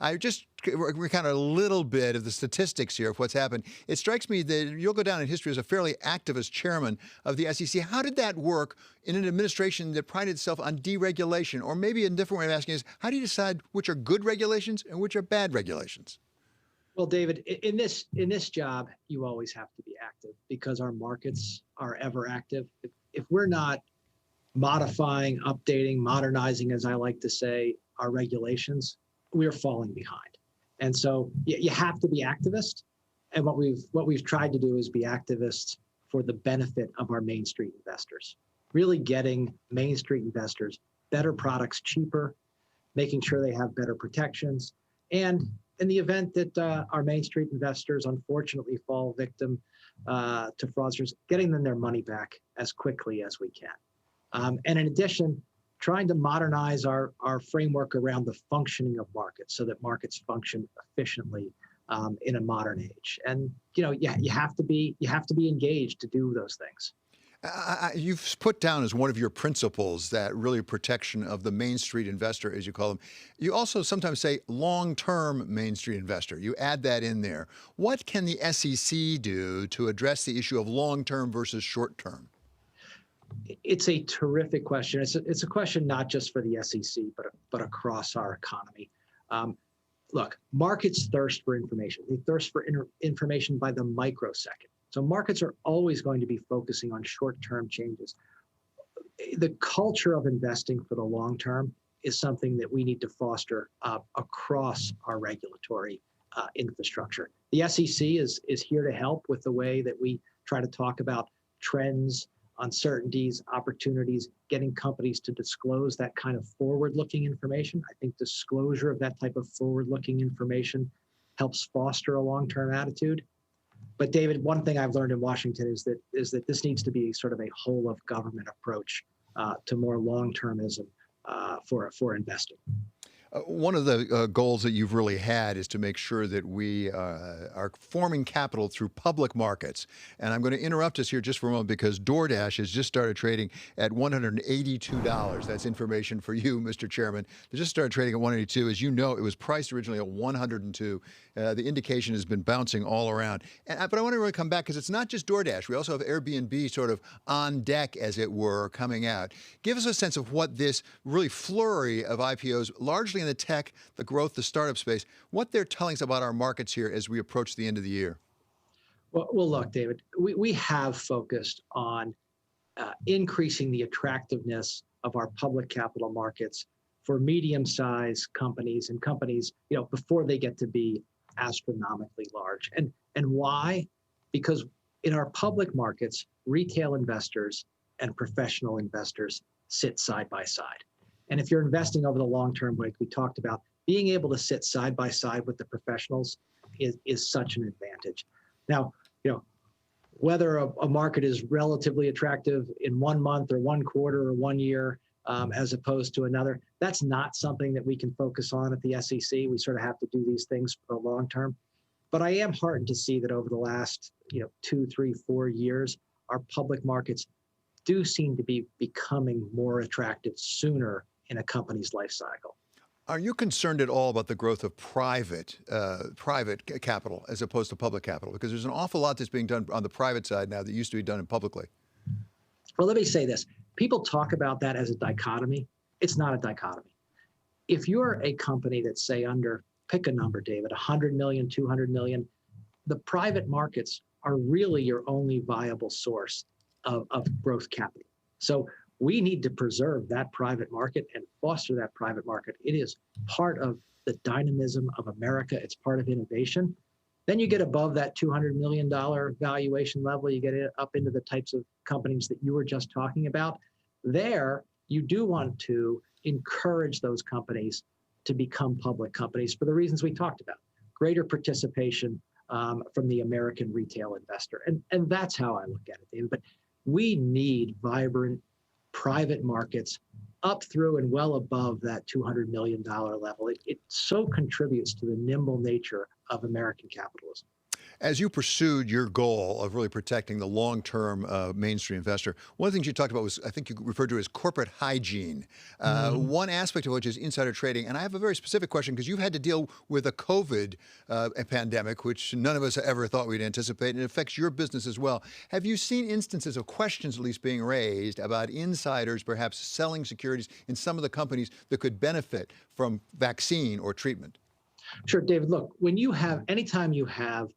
We're kind of a little bit of the statistics here of what's happened. It strikes me that you'll go down in history as a fairly activist chairman of the SEC. How did that work in an administration that prided itself on deregulation? Or maybe a different way of asking is, how do you decide which are good regulations and which are bad regulations? Well, David, in this job, you always have to be active because our markets are ever active. If we're not modifying, updating, modernizing, as I like to say, our regulations, we're falling behind. And so you have to be activist. And what we've tried to do is be activists for the benefit of our Main Street investors, really getting Main Street investors better products cheaper, making sure they have better protections. And in the event that our Main Street investors unfortunately fall victim to fraudsters, getting them their money back as quickly as we can. And in addition, trying to modernize our framework around the functioning of markets so that markets function efficiently in a modern age. And you have to be engaged to do those things. You've put down as one of your principles that really protection of the Main Street investor, as you call them. You also sometimes say long-term Main Street investor. You add that in there. What can the SEC do to address the issue of long-term versus short-term? It's a terrific question. It's a question not just for the SEC, but across our economy. Look, markets thirst for information. They thirst for information by the microsecond. So markets are always going to be focusing on short-term changes. The culture of investing for the long term is something that we need to foster across our regulatory infrastructure. The SEC is here to help with the way that we try to talk about trends, uncertainties, opportunities, getting companies to disclose that kind of forward-looking information. I think disclosure of that type of forward-looking information helps foster a long-term attitude. But David, one thing I've learned in Washington is that this needs to be sort of a whole of government approach to more long-termism for investing. One of the goals that you've really had is to make sure that we are forming capital through public markets. And I'm going to interrupt us here just for a moment because DoorDash has just started trading at $182. That's information for you, Mr. Chairman. They just started trading at 182. As you know, it was priced originally at 102. The indication has been bouncing all around. But I want to really come back because it's not just DoorDash. We also have Airbnb sort of on deck, as it were, coming out. Give us a sense of what this really flurry of IPOs, largely in the tech, the growth, the startup space, what they're telling us about our markets here as we approach the end of the year. Well, look, David, we have focused on increasing the attractiveness of our public capital markets for medium-sized companies and companies, before they get to be astronomically large. And why? Because in our public markets, retail investors and professional investors sit side by side. And if you're investing over the long term, like we talked about, being able to sit side by side with the professionals is such an advantage. Now, whether a market is relatively attractive in 1 month or 1 quarter or 1 year, as opposed to another, that's not something that we can focus on at the SEC. We sort of have to do these things for the long term. But I am heartened to see that over the last 2, 3, 4 years, our public markets do seem to be becoming more attractive sooner in a company's life cycle. Are you concerned at all about the growth of private capital as opposed to public capital? Because there's an awful lot that's being done on the private side now that used to be done publicly. Well, let me say this. People talk about that as a dichotomy. It's not a dichotomy. If you're a company that's, say, under, pick a number, David, 100 million, 200 million, the private markets are really your only viable source of growth capital. So we need to preserve that private market and foster that private market. It is part of the dynamism of America. It's part of innovation. Then you get above that $200 million valuation level. You get it up into the types of companies that you were just talking about. There, you do want to encourage those companies to become public companies for the reasons we talked about. Greater participation from the American retail investor. And that's how I look at it, David. But we need vibrant private markets up through and well above that $200 million level. It so contributes to the nimble nature of American capitalism. As you pursued your goal of really protecting the long-term mainstream investor, one of the things you talked about was, I think you referred to it as corporate hygiene. One aspect of which is insider trading. And I have a very specific question because you've had to deal with a COVID pandemic, which none of us ever thought we'd anticipate, and it affects your business as well. Have you seen instances of questions at least being raised about insiders perhaps selling securities in some of the companies that could benefit from vaccine or treatment? Sure, David. Look, anytime you have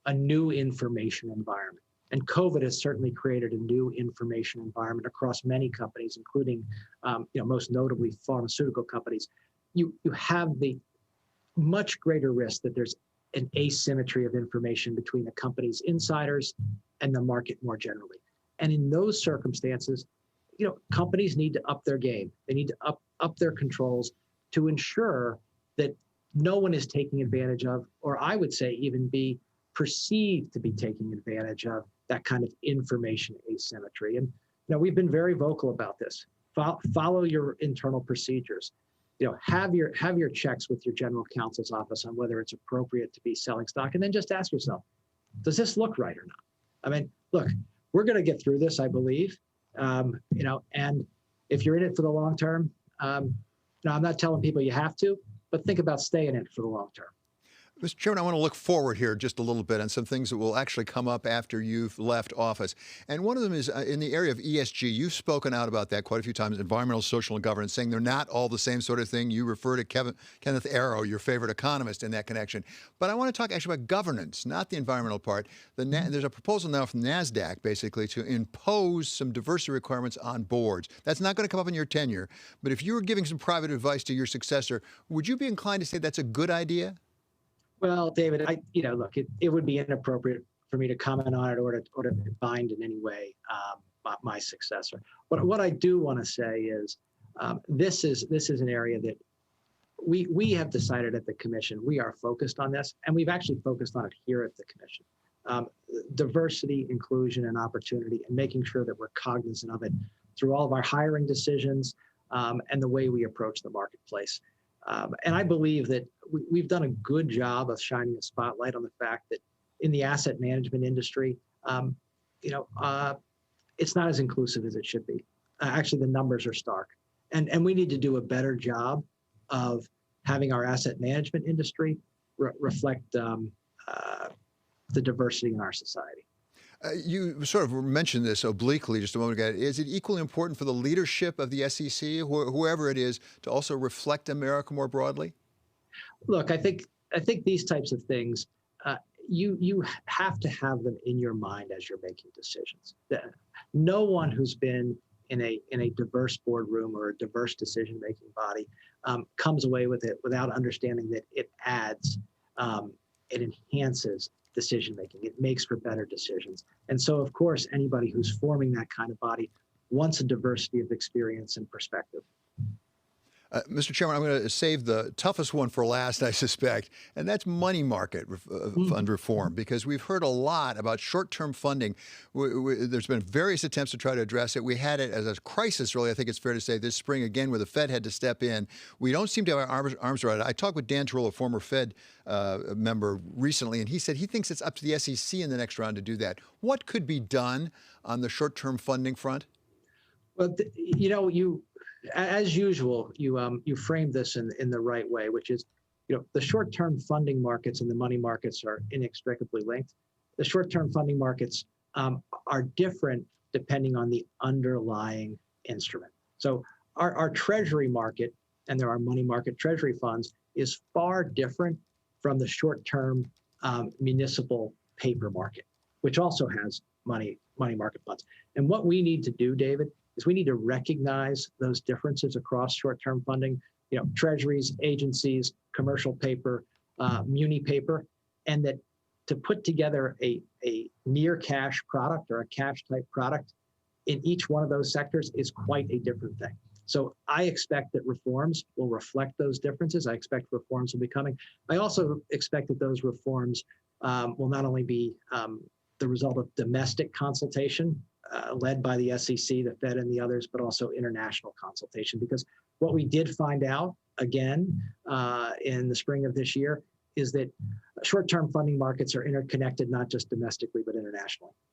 a new information environment, and COVID has certainly created a new information environment across many companies, including, most notably pharmaceutical companies. You have the much greater risk that there's an asymmetry of information between the company's insiders and the market more generally. And in those circumstances, companies need to up their game. They need to up their controls to ensure that no one is taking advantage of, or I would say even be perceived to be taking advantage of, that kind of information asymmetry. And we've been very vocal about this. Follow your internal procedures. Have your checks with your general counsel's office on whether it's appropriate to be selling stock, and then just ask yourself, does this look right or not? I mean, look, we're going to get through this, I believe. And if you're in it for the long term, I'm not telling people you have to, but think about staying in it for the long term. Mr. Chairman, I want to look forward here just a little bit on some things that will actually come up after you've left office. And one of them is in the area of ESG. You've spoken out about that quite a few times, environmental, social, and governance, saying they're not all the same sort of thing. You refer to Kenneth Arrow, your favorite economist, in that connection. But I want to talk actually about governance, not the environmental part. There's a proposal now from NASDAQ, basically, to impose some diversity requirements on boards. That's not going to come up in your tenure. But if you were giving some private advice to your successor, would you be inclined to say that's a good idea? Well, David, look, it would be inappropriate for me to comment on it or to bind in any way my successor. What I do want to say is this is an area that we have decided at the commission we are focused on this, and we've actually focused on it here at the commission. Diversity, inclusion, and opportunity, and making sure that we're cognizant of it through all of our hiring decisions and the way we approach the marketplace. And I believe that we've done a good job of shining a spotlight on the fact that in the asset management industry, it's not as inclusive as it should be. Actually, the numbers are stark. And we need to do a better job of having our asset management industry reflect the diversity in our society. You sort of mentioned this obliquely just a moment ago. Is it equally important for the leadership of the SEC, whoever it is, to also reflect America more broadly? Look, I think these types of things, you have to have them in your mind as you're making decisions. No one who's been in a diverse boardroom or a diverse decision-making body comes away with it without understanding that it adds, it enhances decision-making. It makes for better decisions. And so, of course, anybody who's forming that kind of body wants a diversity of experience and perspective. Mr. Chairman, I'm going to save the toughest one for last, I suspect, and that's money market fund reform, because we've heard a lot about short-term funding. There's been various attempts to try to address it. We had it as a crisis, really, I think it's fair to say, this spring, again, where the Fed had to step in. We don't seem to have our arms around it. I talked with Dan Tarullo, a former Fed member, recently, and he said he thinks it's up to the SEC in the next round to do that. What could be done on the short-term funding front? Well, as usual, you framed this in the right way, which is, the short-term funding markets and the money markets are inextricably linked. The short-term funding markets are different depending on the underlying instrument. So our treasury market, and there are money market treasury funds, is far different from the short-term municipal paper market, which also has money market funds. And what we need to do, David, is we need to recognize those differences across short-term funding, treasuries, agencies, commercial paper, muni paper, and that to put together a near cash product or a cash type product in each one of those sectors is quite a different thing. So I expect that reforms will reflect those differences. I expect reforms will be coming. I also expect that those reforms will not only be the result of domestic consultation led by the SEC, the Fed, and the others, but also international consultation. Because what we did find out, again, in the spring of this year, is that short-term funding markets are interconnected, not just domestically, but internationally.